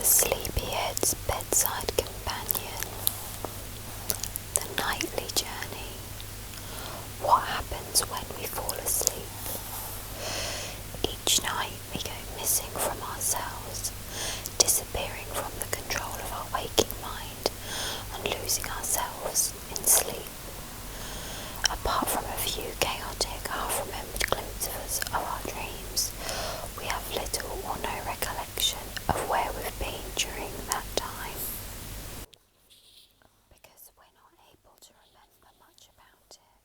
Sleepyhead's bedside companion, the nightly journey. What happens when we fall asleep? Each night we go missing from ourselves, disappearing from the control of our waking mind and losing ourselves in sleep. Apart from a few chaotic, half-remembered glimpses of our dreams, we have little or no recollection of where we've been during that time. Because we're not able to remember much about it,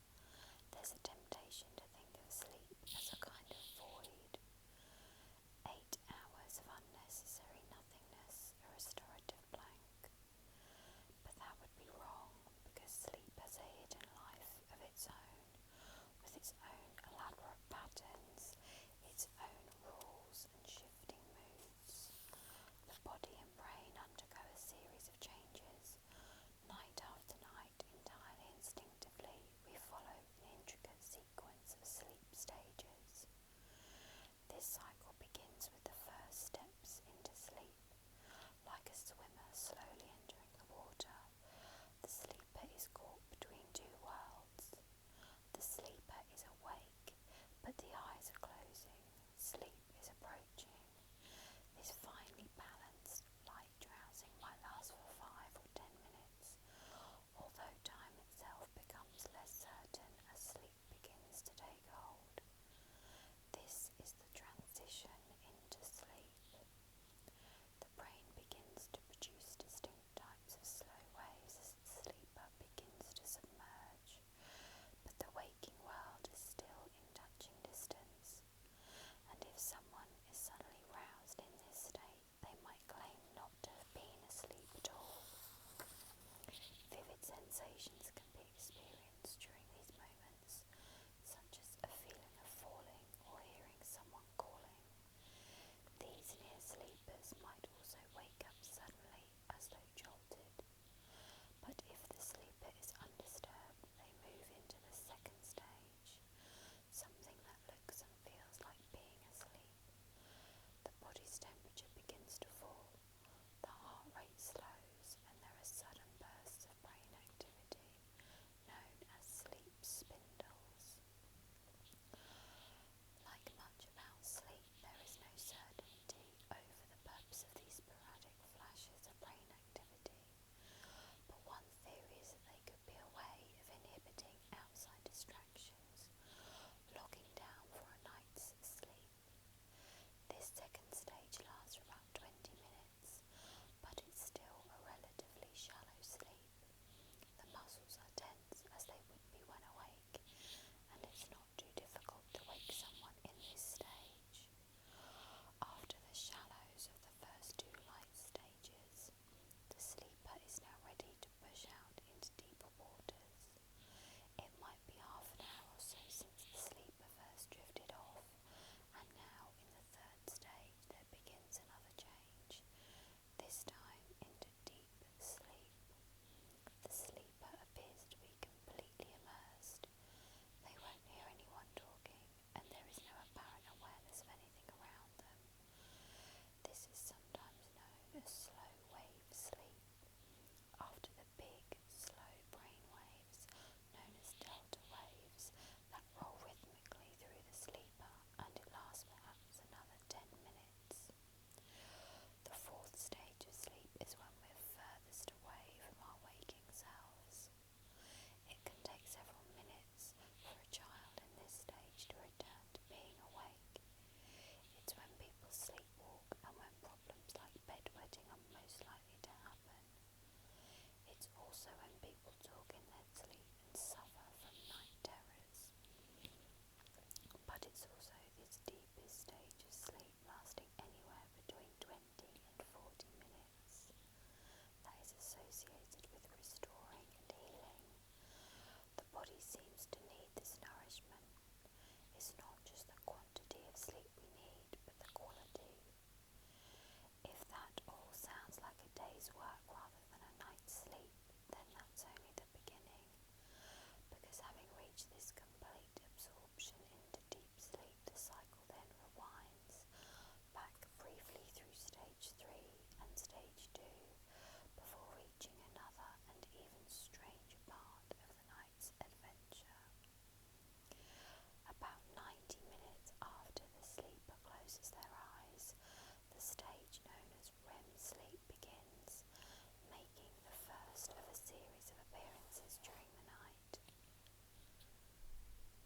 there's a temptation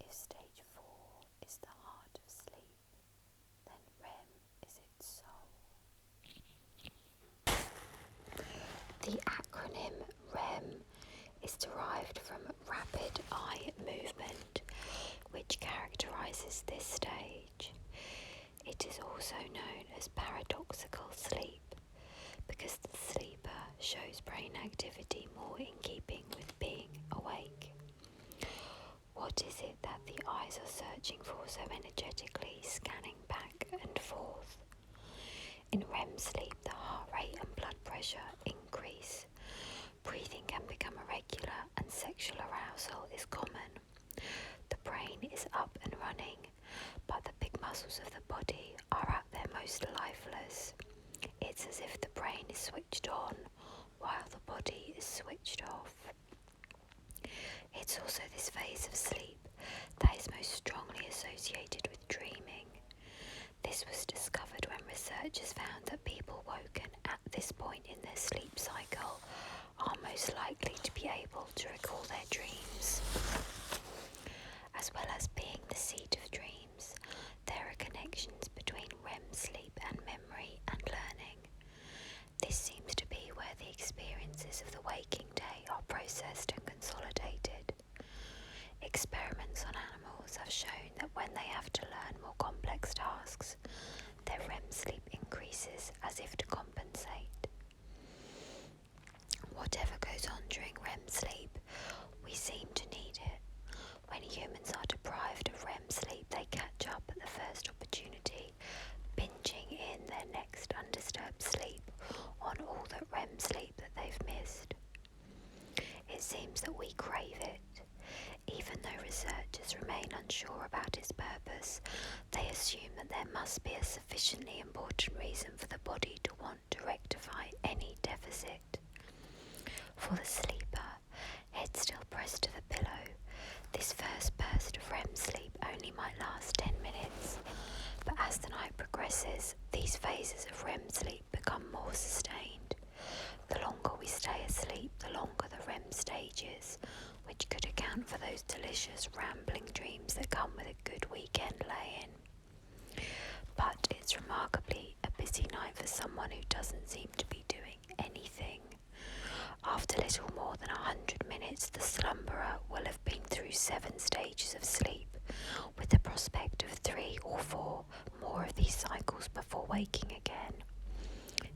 If stage 4 is the heart of sleep, then REM is its soul. The acronym REM is derived from rapid eye movement, which characterises this stage. It is also known as paradoxical sleep because the sleeper shows brain activity more in keeping with being awake. What is it that the eyes are searching for so energetically, scanning back and forth? In REM sleep, the heart rate and blood pressure increase. Breathing can become irregular and sexual arousal is common. The brain is up and running, but the big muscles of the body are at their most lifeless. It's as if the brain is switched on while the body is switched off. It's also this phase of sleep that is most strongly associated with dreaming. This was discovered when researchers found that people woken at this point in their sleep cycle are most likely to be able to recall their dreams. As well as being the seat of dreams, there are connections between REM sleep and memory and learning. This seems to be where the experiences of the waking day are processed and consolidated. Experiments on animals have shown that when they have to learn more complex tasks, their REM sleep increases as if to compensate. Whatever goes on during REM sleep, we seem to need it. When humans are deprived of REM sleep, they catch up at the first opportunity, binging in their next undisturbed sleep on all that REM sleep that they've missed. It seems that we crave it. Even though researchers remain unsure about its purpose, they assume that there must be a sufficiently important reason for the body to want to rectify any deficit. For the sleeper, head still pressed to the pillow, this first burst of REM sleep only might last 10 minutes, but as the night progresses, these phases of REM sleep become more sustained. The longer we stay asleep, the longer the REM stage is, which could account for those delicious rambling dreams that come with a good weekend lay-in. But it's remarkably a busy night for someone who doesn't seem to be doing anything. After little more than 100 minutes, the slumberer will have been through 7 stages of sleep, with the prospect of 3 or 4 more of these cycles before waking again.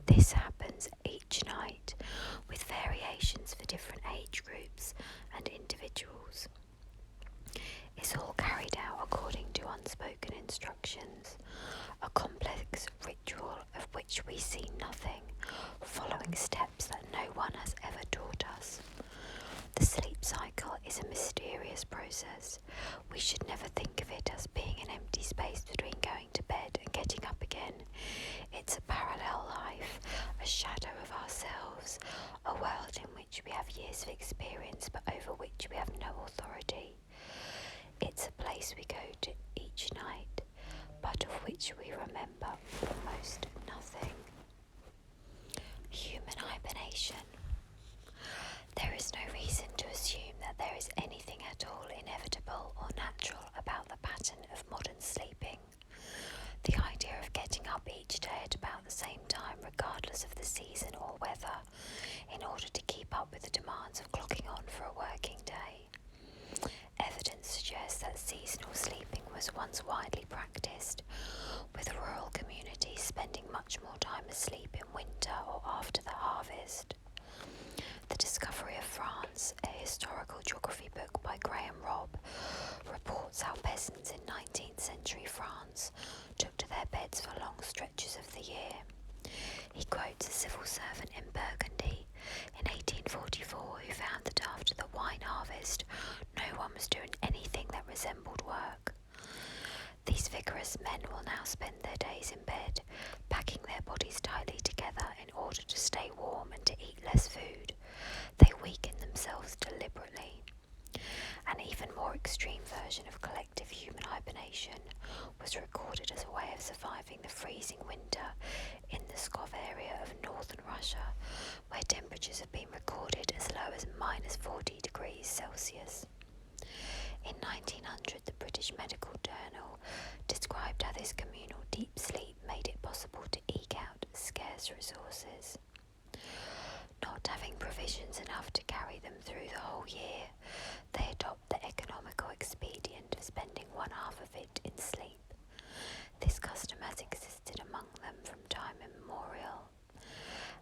This happens each night, with variations for different age groups and individuals. It's all carried out according to unspoken instructions, a complex ritual of which we see nothing, following steps that no one has ever taught us. The sleep cycle is a mysterious process. We should never think of it as being an empty space between going to bed and getting up again. It's a parallel life, a shadow of ourselves, a world in which we have years of experience but over which we have no authority. It's a place we go to each night, but of which we remember almost nothing. Human hibernation. There is no reason to assume that there is anything at all inevitable or natural about the pattern of modern sleeping. The idea of getting up each day at about the same time, regardless of the season or weather, in order to keep up with the demands of clocking on for a working day. Evidence suggests that seasonal sleeping was once widely practiced, with rural communities spending much more time asleep in winter or after the harvest. The Discovery of France, a historical geography book by Graham Robb, reports how peasants in 19th century France took to their beds for long stretches of the year. He quotes a civil servant in Burgundy in 1844 who found that after the wine harvest, no one was doing anything that resembled work. These vigorous men will now spend their days in bed, packing their bodies tightly together in order to stay warm and to eat less food. They weaken themselves deliberately. An even more extreme version of collective human hibernation was recorded as a way of surviving the freezing winter in the Pskov area of northern Russia, where temperatures have been recorded as low as -40 degrees Celsius. In 1900, the British Medical Journal described how this communal deep sleep made it possible to eke out scarce resources. Not having provisions enough to carry them through the whole year, they adopt the economical expedient of spending one half of it in sleep. This custom has existed among them from time immemorial.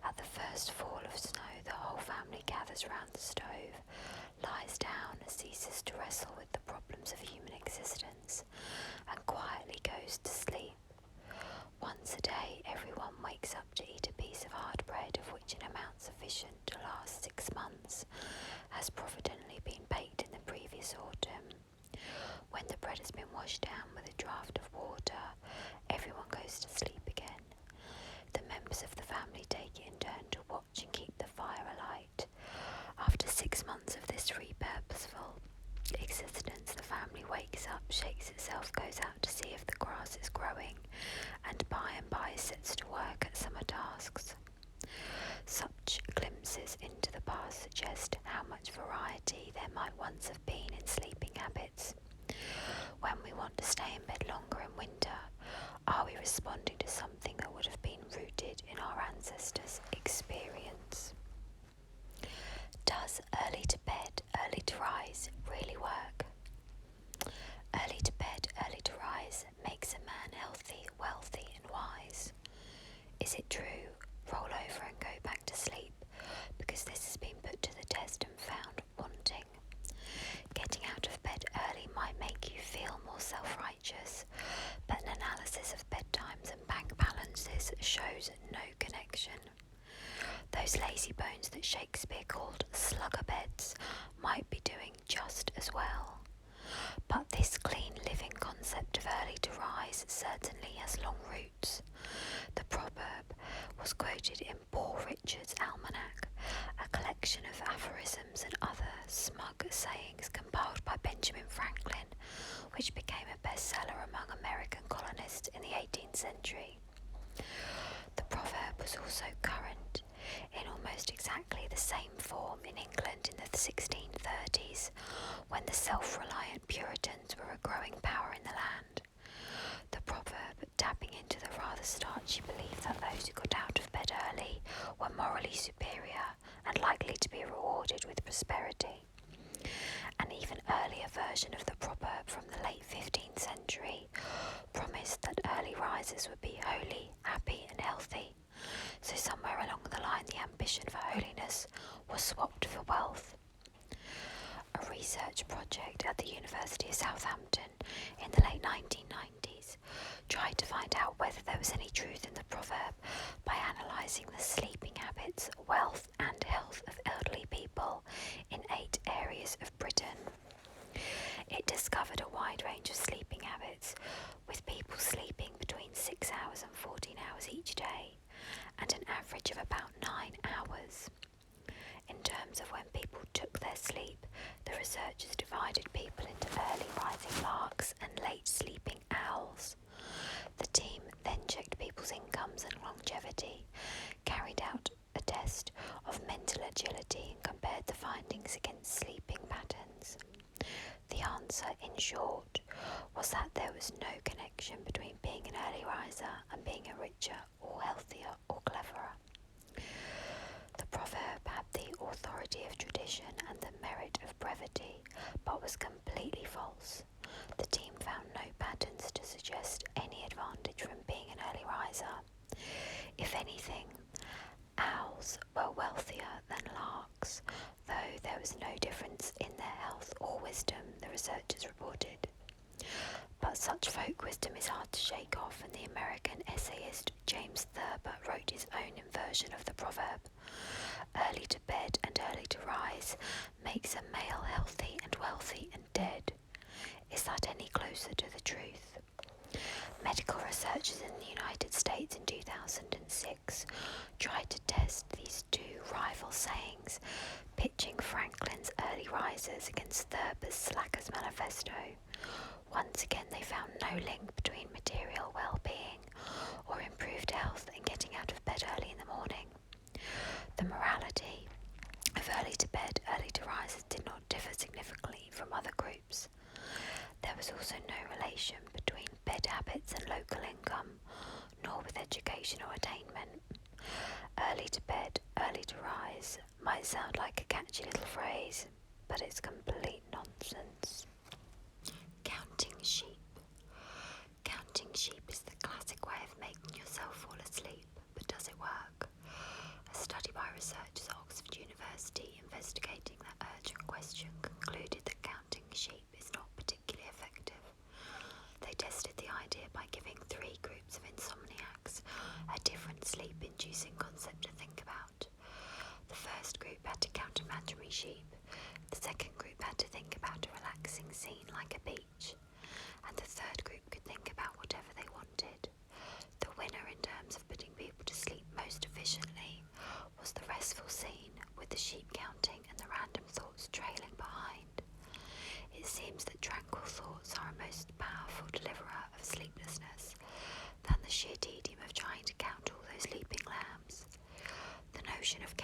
At the first fall of snow, the whole family gathers round the stove, lies down, ceases to wrestle with the problems of human existence, and quietly goes to sleep. Once a day, everyone wakes up to eat a piece of hard bread, of which an amount sufficient to last 6 months has providently been baked in the previous autumn. When the bread has been washed down with a draught of water, everyone goes to sleep again. The members of the family take it in turn to watch and keep the fire alight. After 6 months of this repurposeful existence, the family wakes up, shakes itself, goes out to see if the grass is growing, and by sets to work at summer tasks. Such glimpses into the past suggest how much variety there might once have been in sleeping habits. When we want to stay in bed longer in winter, are we responding to something that would have been rooted in our ancestors' experience? Does early to bed, early to rise really work? Early to bed, early to rise makes a man healthy, wealthy and wise. Is it true? Roll over and go back to sleep, because this has been put to the test and found wanting. Getting out of bed early might make you feel more self-righteous, but an analysis of bedtimes and bank balances shows no connection. Those lazy bones that Shakespeare called slugger beds might be doing just as well. But this clean living concept of early to rise certainly has long roots. The proverb was quoted in Poor Richard's Almanac, a collection of aphorisms and other smug sayings compiled by Benjamin Franklin, which became a bestseller among American colonists in the 18th century. The proverb was also current in almost exactly the same form in England in the 1630s, when the self-reliant Puritans were a growing power in the land. The proverb, tapping into the rather starchy belief that those who got out of bed early were morally superior and likely to be rewarded with prosperity. An even earlier version of the proverb from the late 15th century promised that early risers would be holy, happy and healthy. So somewhere along the line the ambition for holiness was swapped for wealth. A research project at the University of Southampton in the late 1990s tried to find out whether there was any truth in the proverb by analysing the sleeping habits, wealth and health of elderly people in 8 areas of Britain. It discovered a wide range of sleeping habits, with people sleeping between 6 hours and 14 hours each day, and an average of about 9 hours. In terms of when people took their sleep, the researchers divided people into early rising larks and late sleeping owls. The team then checked people's incomes and longevity, carried out a test of mental agility and compared the findings against sleeping patterns. The answer, in short, was that there was no connection between being an early riser and being a richer or healthier or cleverer. The proverb had the authority of tradition and the merit of brevity, but was completely false. The team found no patterns to suggest any advantage from being an early riser. If anything, owls were wealthier than larks, though there was no difference in their health or wisdom, the researchers reported. But such folk wisdom is hard to shake off, and the American essayist James Thurber wrote his own inversion of the proverb. Early to bed and early to rise makes a male healthy and wealthy and dead. Is that any closer to the truth? Medical researchers in the United States in 2006 tried to test these 2 rival sayings, pitching Franklin's early risers against Thurber's slackers manifesto. Once again they found no link between material well-being or improved health and getting out of bed early in the morning. The morality of early to bed, early to risers did not differ significantly from other groups. is also no relation between bed habits and local income, nor with education or attainment. Early to bed, early to rise might sound like a catchy little phrase, but it's complete nonsense. Counting sheep. Counting sheep is the classic way of making yourself fall asleep, but does it work? A study by researchers at Oxford University investigating that urgent question concluded that counting sheep is not particularly effective. They tested the idea by giving 3 groups of insomniacs a different sleep-inducing concept to think about. The first group had to count imaginary sheep, the second group had to think about a relaxing scene like a beach, and the third group could think about whatever they wanted. The winner in terms of putting people to sleep most efficiently was the restful scene, with the sheep counting and the random thoughts trailing behind. It seems that tranquil thoughts are a most powerful deliverer of sleeplessness than the sheer tedium of trying to count all those leaping lambs. The notion of